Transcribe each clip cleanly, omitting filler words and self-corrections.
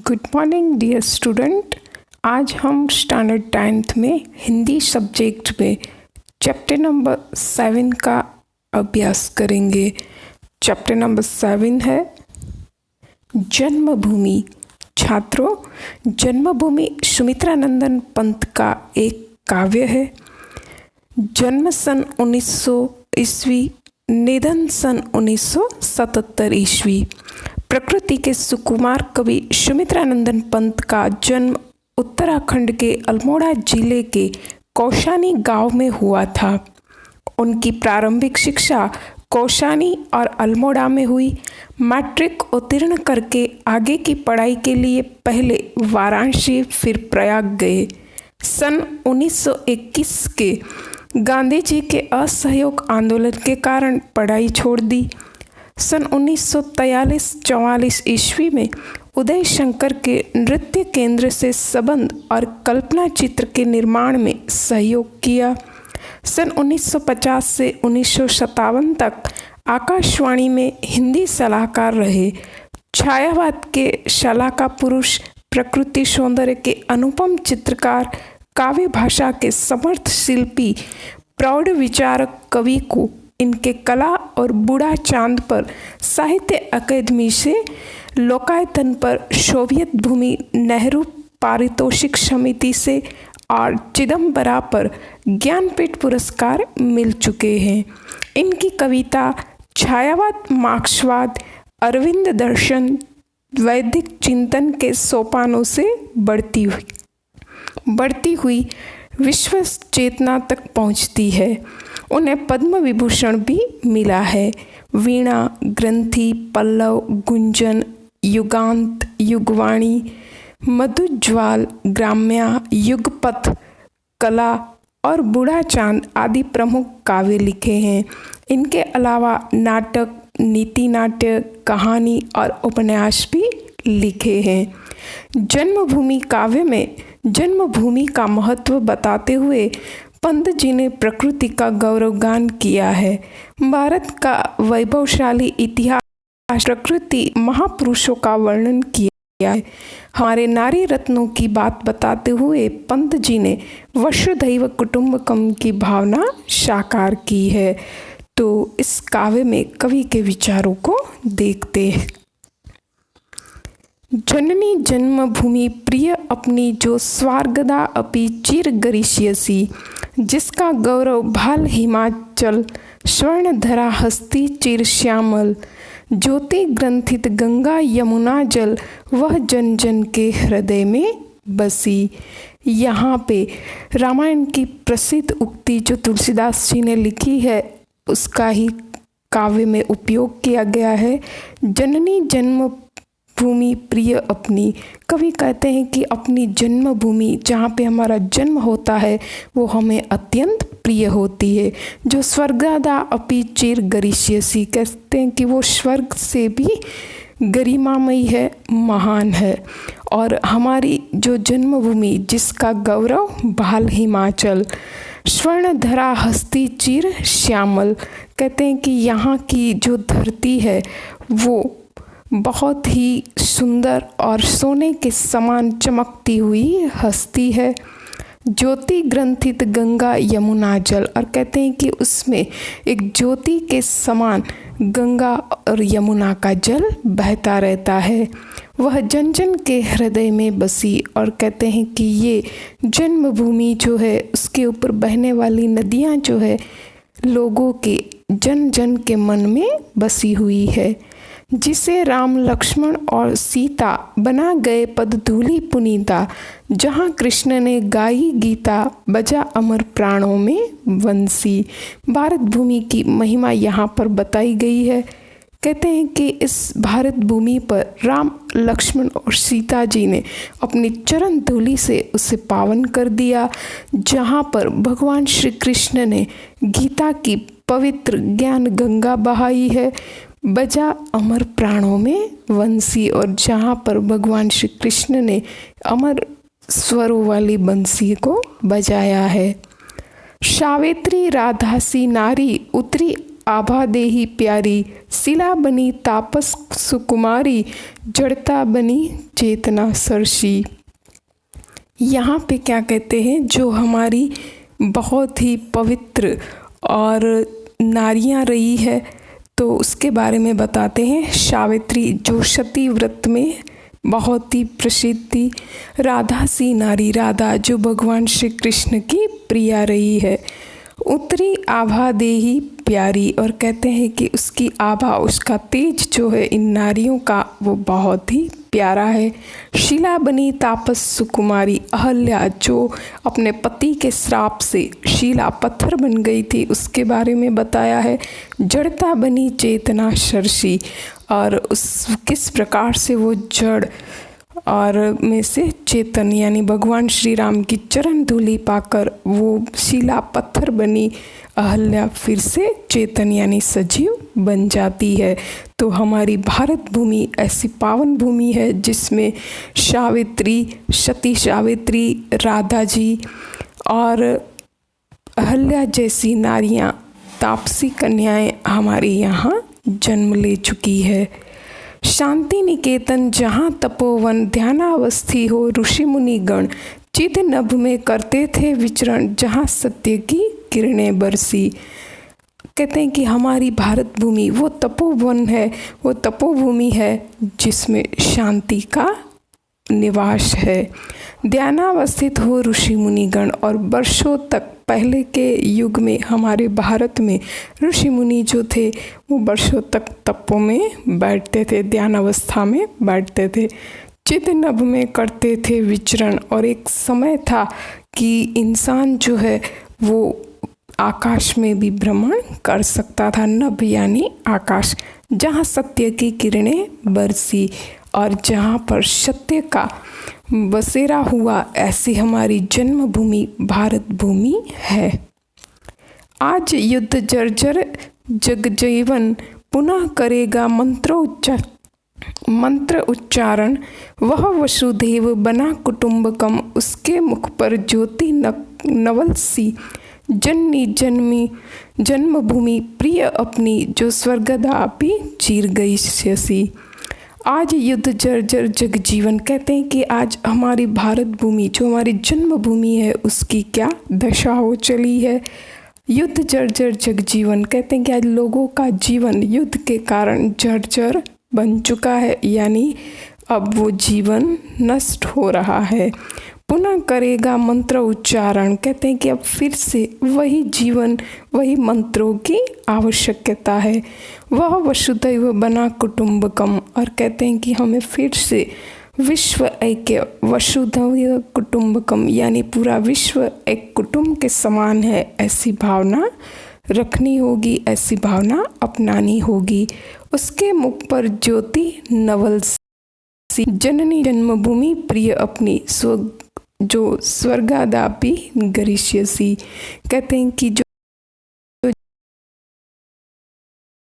Good morning dear student. आज हम standard 10th में हिंदी सब्जेक्ट में चैप्टर नंबर 7 का अभ्यास करेंगे। चैप्टर नंबर 7 है जन्मभूमि। छात्रों, जन्मभूमि सुमित्रानंदन पंत का एक काव्य है। जन्म सन 1900 ईस्वी, निधन सन 1977 ईस्वी। प्रकृति के सुकुमार कवि सुमित्रानंदन पंत का जन्म उत्तराखंड के अल्मोड़ा जिले के कौशानी गांव में हुआ था। उनकी प्रारंभिक शिक्षा कौशानी और अल्मोड़ा में हुई। मैट्रिक उत्तीर्ण करके आगे की पढ़ाई के लिए पहले वाराणसी फिर प्रयाग गए। सन 1921 के गांधी जी के असहयोग आंदोलन के कारण पढ़ाई छोड़ दी। सन 1943-44 ईस्वी में उदय शंकर के नृत्य केंद्र से संबंध और कल्पना चित्र के निर्माण में सहयोग किया। सन 1950 से 1957 तक आकाशवाणी में हिंदी सलाहकार रहे। छायावाद के शलाका पुरुष, प्रकृति सौंदर्य के अनुपम चित्रकार, काव्य भाषा के समर्थ शिल्पी, प्रौढ़ विचारक कवि को इनके कला और बूढ़ा चांद पर साहित्य अकादमी से लोकायतन पर सोवियत भूमि नेहरू पारितोषिक समिति से और चिदम्बरा पर ज्ञानपीठ पुरस्कार मिल चुके हैं। इनकी कविता छायावाद, मार्क्सवाद, अरविंद दर्शन, वैदिक चिंतन के सोपानों से बढ़ती हुई विश्व चेतना तक पहुंचती है। उन्हें पद्म विभूषण भी मिला है। वीणा, ग्रंथि, पल्लव, गुंजन, युगांत, युगवाणी, मधुज्वाल, ग्राम्या, युगपथ, कला और बूढ़ा चांद आदि प्रमुख काव्य लिखे हैं। इनके अलावा नाटक, नीति नाट्य, कहानी और उपन्यास भी लिखे हैं। जन्मभूमि काव्य में जन्मभूमि का महत्व बताते हुए पंत जी ने प्रकृति का गौरवगान किया है। भारत का वैभवशाली इतिहास, प्रकृति महापुरुषों का वर्णन किया है। हमारे नारी रत्नों की बात बताते हुए पंत जी ने वसुधैव कुटुंबकम की भावना साकार की है। तो इस काव्य में कवि के विचारों को देखते हैं। जननी जन्मभूमि प्रिय अपनी जो स्वार्गदा अपि चिर गरिष्यसि, जिसका गौरव भाल हिमाचल, स्वर्ण धरा हस्ती चिर श्यामल, ज्योति ग्रंथित गंगा यमुना जल, वह जन जन के हृदय में बसी। यहाँ पे रामायण की प्रसिद्ध उक्ति जो तुलसीदास जी ने लिखी है उसका ही काव्य में उपयोग किया गया है। जननी जन्म भूमि प्रिय अपनी। कवि कहते हैं कि अपनी जन्मभूमि जहाँ पे हमारा जन्म होता है वो हमें अत्यंत प्रिय होती है। जो स्वर्गदा अपि चिर गरिष्यसि, कहते हैं कि वो स्वर्ग से भी गरिमामयी है, महान है। और हमारी जो जन्मभूमि जिसका गौरव भाल हिमाचल, स्वर्ण धरा हस्ती चिर श्यामल, कहते हैं कि यहाँ की जो धरती है वो बहुत ही सुंदर और सोने के समान चमकती हुई हस्ती है। ज्योति ग्रंथित गंगा यमुना जल, और कहते हैं कि उसमें एक ज्योति के समान गंगा और यमुना का जल बहता रहता है। वह जन जन के हृदय में बसी, और कहते हैं कि ये जन्मभूमि जो है उसके ऊपर बहने वाली नदियाँ जो है लोगों के जन जन के मन में बसी हुई है। जिसे राम लक्ष्मण और सीता बना गए पद धूलि पुनीता, जहाँ कृष्ण ने गाई गीता, बजा अमर प्राणों में वंशी। भारत भूमि की महिमा यहाँ पर बताई गई है। कहते हैं कि इस भारत भूमि पर राम, लक्ष्मण और सीता जी ने अपनी चरण धूलि से उसे पावन कर दिया। जहाँ पर भगवान श्री कृष्ण ने गीता की पवित्र ज्ञान गंगा बहाई है, बजा अमर प्राणों में वंशी, और जहाँ पर भगवान श्री कृष्ण ने अमर स्वरों वाली बंसी को बजाया है। सावित्री राधासी नारी, उतरी आभा देही प्यारी, शिला बनी तापस सुकुमारी, जड़ता बनी चेतना सरसी। यहाँ पे क्या कहते हैं, जो हमारी बहुत ही पवित्र और नारियाँ रही है तो उसके बारे में बताते हैं। सावित्री जो सती व्रत में बहुत ही प्रसिद्ध थी, राधा सी नारी, राधा जो भगवान श्री कृष्ण की प्रिया रही है। उतरी आभा देही प्यारी, और कहते हैं कि उसकी आभा, उसका तेज जो है इन नारियों का वो बहुत ही प्यारा है। शिला बनी तापस सुकुमारी, अहल्या जो अपने पति के श्राप से शिला पत्थर बन गई थी उसके बारे में बताया है। जड़ता बनी चेतना सरसी, और उस किस प्रकार से वो जड़ और में से चेतन यानी भगवान श्री राम की चरण धूलि पाकर वो शिला पत्थर बनी अहल्या फिर से चेतन यानी सजीव बन जाती है। तो हमारी भारत भूमि ऐसी पावन भूमि है जिसमें सावित्री, सती सावित्री, राधा जी और अहल्या जैसी नारियां, तापसी कन्याएं हमारे यहाँ जन्म ले चुकी है। शांति निकेतन जहाँ तपोवन, ध्यानावस्थी हो ऋषि मुनि गण, चिद नभ में करते थे विचरण, जहाँ सत्य की किरणें बरसी। कहते हैं कि हमारी भारत भूमि वो तपोवन है, वो तपोभूमि है जिसमें शांति का निवास है। ध्यानावस्थित हो ऋषि मुनिगण, और वर्षों तक पहले के युग में हमारे भारत में ऋषि मुनि जो थे वो वर्षों तक तपों में बैठते थे, ध्यान अवस्था में बैठते थे। चिद नभ में करते थे विचरण, और एक समय था कि इंसान जो है वो आकाश में भी भ्रमण कर सकता था। नभ यानी आकाश, जहाँ सत्य की किरणें बरसी और जहाँ पर सत्य का बसेरा हुआ, ऐसी हमारी जन्मभूमि भारत भूमि है। आज युद्ध जर्जर जगजीवन, पुनः करेगा मंत्र उच्चारण, वह वसुदेव बना कुटुंबकम, उसके मुख पर ज्योति नवल सी, जननी जन्मी जन्मभूमि प्रिय अपनी, जो स्वर्गदापि चीर गई सी। आज युद्ध जर्जर जगजीवन, कहते हैं कि आज हमारी भारत भूमि जो हमारी जन्मभूमि है उसकी क्या दशा हो चली है। युद्ध जर्जर जगजीवन, कहते हैं कि आज लोगों का जीवन युद्ध के कारण जर्जर बन चुका है, यानी अब वो जीवन नष्ट हो रहा है। पुनः करेगा मंत्र उच्चारण, कहते हैं कि अब फिर से वही जीवन, वही मंत्रों की आवश्यकता है। वह वसुदैव बना कुटुंबकम, और कहते हैं कि हमें फिर से विश्व ऐक्य, वसुधैव कुटुंबकम यानी पूरा विश्व एक कुटुंब के समान है, ऐसी भावना रखनी होगी, ऐसी भावना अपनानी होगी। उसके मुख पर ज्योति नवल सी, जननी जन्मभूमि प्रिय अपनी, जो स्वर्गादापि गरिष्यसि, कहते हैं कि जो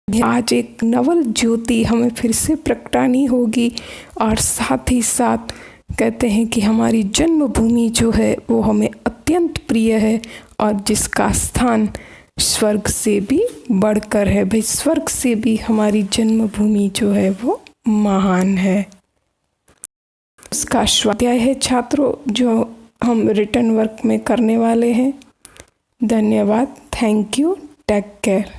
आज एक नवल ज्योति हमें फिर से प्रगटानी होगी, और साथ ही साथ कहते हैं कि हमारी जन्मभूमि जो है वो हमें अत्यंत प्रिय है, और जिसका स्थान स्वर्ग से भी बढ़कर है। भाई स्वर्ग से भी हमारी जन्मभूमि जो है वो महान है। उसका स्वाध्याय है छात्रों जो हम रिटर्न वर्क में करने वाले हैं। धन्यवाद, थैंक यू, टेक केयर।